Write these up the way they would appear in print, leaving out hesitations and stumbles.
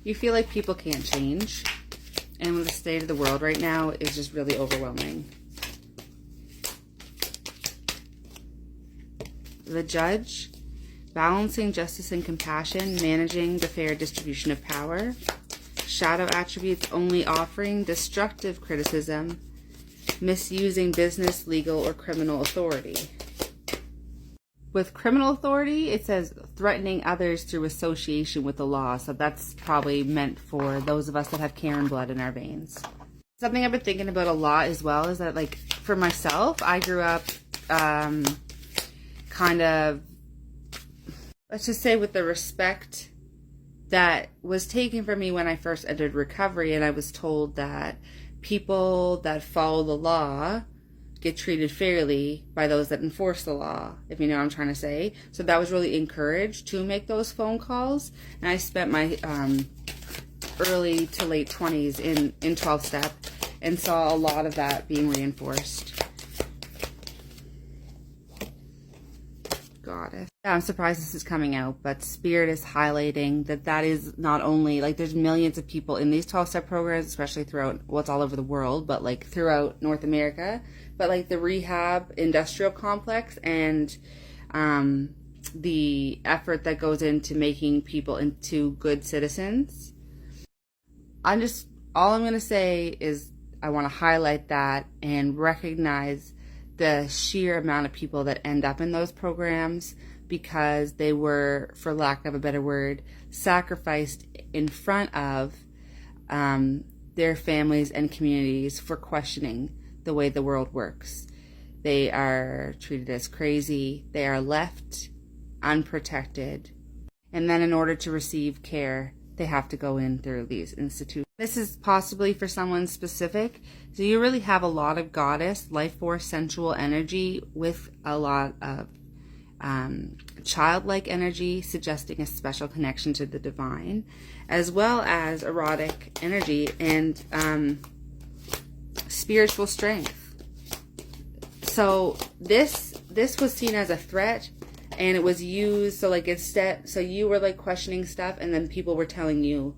You feel like people can't change. And the state of the world right now is just really overwhelming. The Judge, balancing justice and compassion, managing the fair distribution of power. Shadow attributes, only offering destructive criticism, misusing business, legal, or criminal authority. With criminal authority, it says threatening others through association with the law. So that's probably meant for those of us that have Karen blood in our veins. Something I've been thinking about a lot as well is that, like, for myself, I grew up kind of, let's just say, with the respect that was taken from me when I first entered recovery, and I was told that people that follow the law get treated fairly by those that enforce the law, if you know what I'm trying to say. So that was really encouraged to make those phone calls. And I spent my early to late 20s in 12-step and saw a lot of that being reinforced. Goddess. Yeah, I'm surprised this is coming out, but Spirit is highlighting that is not only, like, there's millions of people in these 12-step programs, especially throughout, well, it's all over the world, but like throughout North America, but like the rehab industrial complex and the effort that goes into making people into good citizens. All I'm going to say is I want to highlight that and recognize the sheer amount of people that end up in those programs because they were, for lack of a better word, sacrificed in front of their families and communities for questioning the way the world works. They are treated as crazy. They are left unprotected. And then in order to receive care, they have to go in through these institutions. This is possibly for someone specific. So you really have a lot of goddess, life force, sensual energy with a lot of childlike energy, suggesting a special connection to the divine, as well as erotic energy and spiritual strength. So this was seen as a threat, and it was used, so like instead, so you were like questioning stuff, and then people were telling you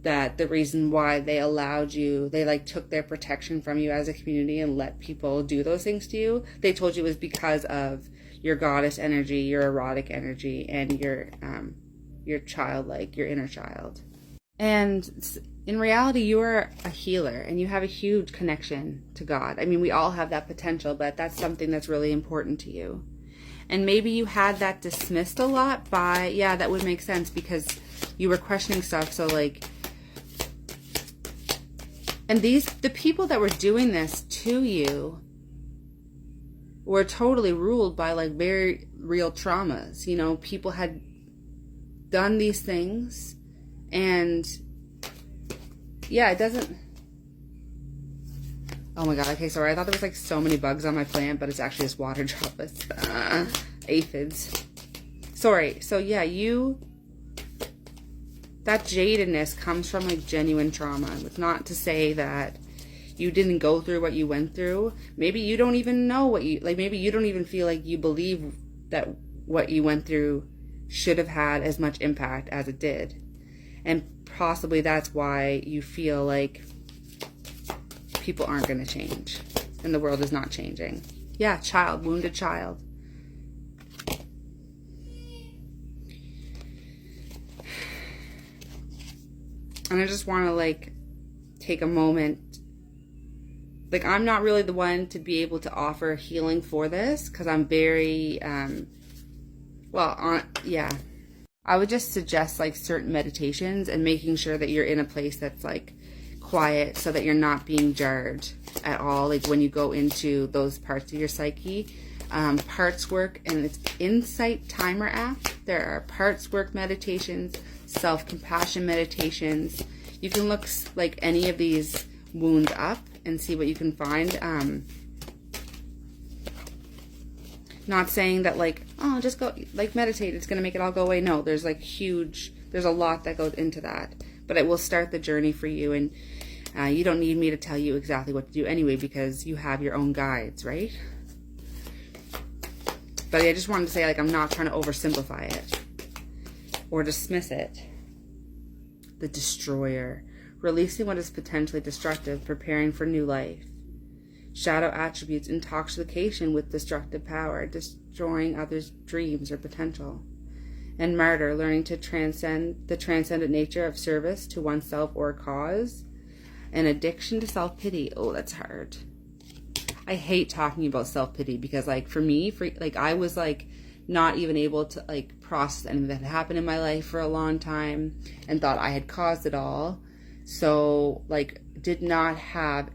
that the reason why they allowed you, they like took their protection from you as a community and let people do those things to you. They told you it was because of your goddess energy, your erotic energy, and your childlike, your inner child. And in reality, you are a healer and you have a huge connection to God. I mean, we all have that potential, but that's something that's really important to you. And maybe you had that dismissed a lot by, yeah, that would make sense because you were questioning stuff. So like, and the people that were doing this to you were totally ruled by like very real traumas. You know, people had done these things and yeah, it doesn't, oh my god, okay, sorry, I thought there was like so many bugs on my plant, but it's actually just water droplets, aphids. Sorry, so yeah, that jadedness comes from like genuine trauma. It's not to say that you didn't go through what you went through. Maybe you don't even know maybe you don't even feel like you believe that what you went through should have had as much impact as it did. And possibly that's why you feel like people aren't going to change and the world is not changing. Yeah, wounded child. And I just want to like take a moment. Like, I'm not really the one to be able to offer healing for this because I'm very, yeah. I would just suggest like certain meditations and making sure that you're in a place that's like quiet so that you're not being jarred at all. Like when you go into those parts of your psyche, parts work, and it's Insight Timer app. There are parts work meditations, self-compassion meditations. You can look like any of these wounds up and see what you can find. Not saying that like, oh, just go like meditate, it's gonna make it all go away. No, there's like there's a lot that goes into that, but it will start the journey for you. And you don't need me to tell you exactly what to do anyway, because you have your own guides, right? But I just wanted to say, like, I'm not trying to oversimplify it or dismiss it. the destroyer, releasing what is potentially destructive, preparing for new life. Shadow attributes, intoxication with destructive power, destroying others' dreams or potential. And martyr, learning to transcend the transcendent nature of service to oneself or a cause. And addiction to self-pity. Oh, that's hard. I hate talking about self-pity because, like, for me, I was, like, not even able to, like, process anything that had happened in my life for a long time and thought I had caused it all. So, like, did not have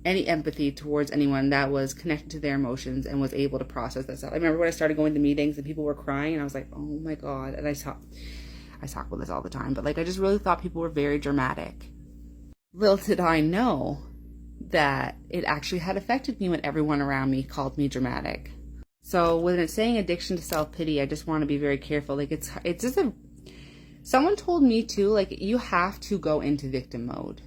any empathy towards anyone that was connected to their emotions and was able to process that stuff. I remember when I started going to meetings and people were crying and I was like, oh my God. And I talk about this all the time, but, like, I just really thought people were very dramatic. Little did I know that it actually had affected me when everyone around me called me dramatic. So when it's saying addiction to self-pity, I just want to be very careful. Like, it's just someone told me too, like, you have to go into victim mode.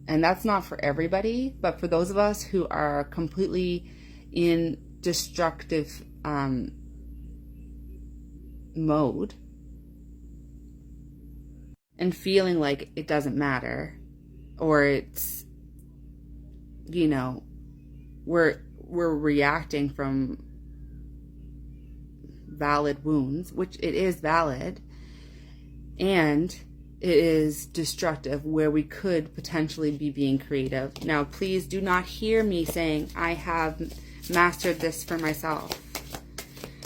And that's not for everybody, but for those of us who are completely in destructive mode and feeling like it doesn't matter, or it's, you know, we're reacting from valid wounds, which it is valid, and it is destructive where we could potentially be being creative. Now, please do not hear me saying I have mastered this for myself.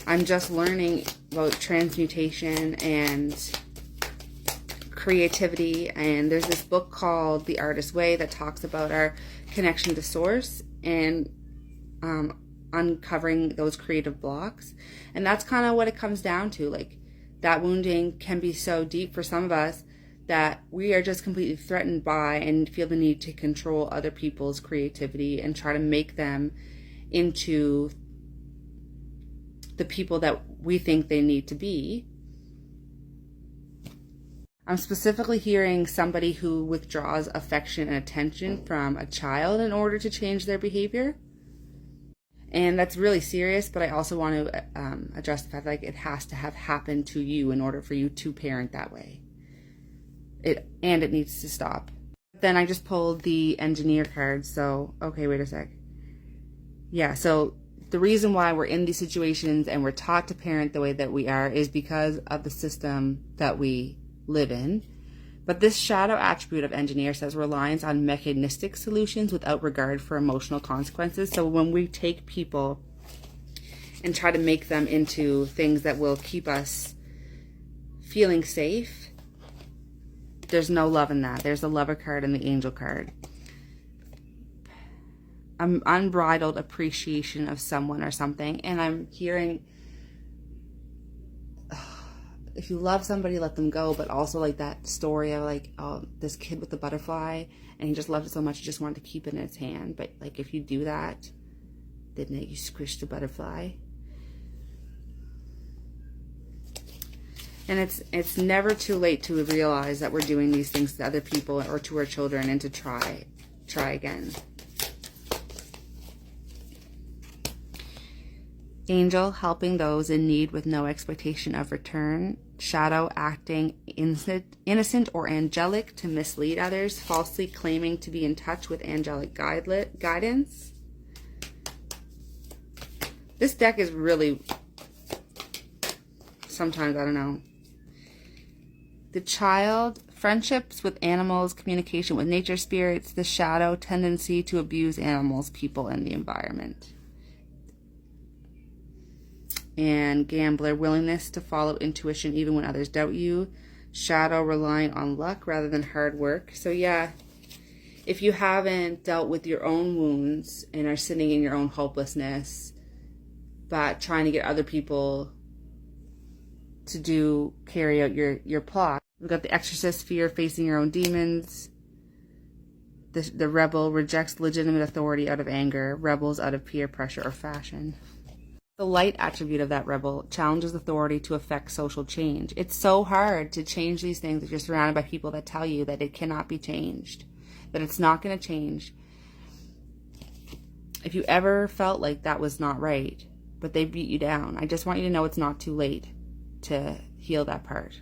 I'm just learning about transmutation and creativity, and there's this book called The Artist's Way that talks about our connection to source and uncovering those creative blocks. And that's kind of what it comes down to. Like, that wounding can be so deep for some of us that we are just completely threatened by and feel the need to control other people's creativity and try to make them into the people that we think they need to be. I'm specifically hearing somebody who withdraws affection and attention from a child in order to change their behavior. And that's really serious, but I also want to address the fact that, like, it has to have happened to you in order for you to parent that way. It needs to stop. Then I just pulled the engineer card. So, okay, wait a sec. Yeah, so the reason why we're in these situations and we're taught to parent the way that we are is because of the system that we live in. But this shadow attribute of engineer says reliance on mechanistic solutions without regard for emotional consequences. So when we take people and try to make them into things that will keep us feeling safe, there's no love in that. There's the lover card and the angel card. Unbridled appreciation of someone or something. And I'm hearing, if you love somebody, let them go. But also, like, that story of, like, oh, this kid with the butterfly, and he just loved it so much he just wanted to keep it in his hand. But, like, if you do that, didn't it? You squish the butterfly. And it's never too late to realize that we're doing these things to other people or to our children, and to try again. Angel, helping those in need with no expectation of return. Shadow, acting innocent or angelic to mislead others, falsely claiming to be in touch with angelic guidance. This deck is really, sometimes, I don't know. The child, friendships with animals, communication with nature spirits. The shadow, tendency to abuse animals, people, and the environment. And gambler, willingness to follow intuition even when others doubt you. Shadow, relying on luck rather than hard work. So yeah, if you haven't dealt with your own wounds and are sitting in your own hopelessness, but trying to get other people to carry out your plot. We've got the exorcist, fear, facing your own demons. The rebel, rejects legitimate authority out of anger. Rebels out of peer pressure or fashion. The light attribute of that rebel challenges authority to affect social change. It's so hard to change these things if you're surrounded by people that tell you that it cannot be changed, that it's not going to change. If you ever felt like that was not right, but they beat you down, I just want you to know it's not too late to heal that part.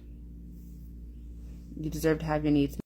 You deserve to have your needs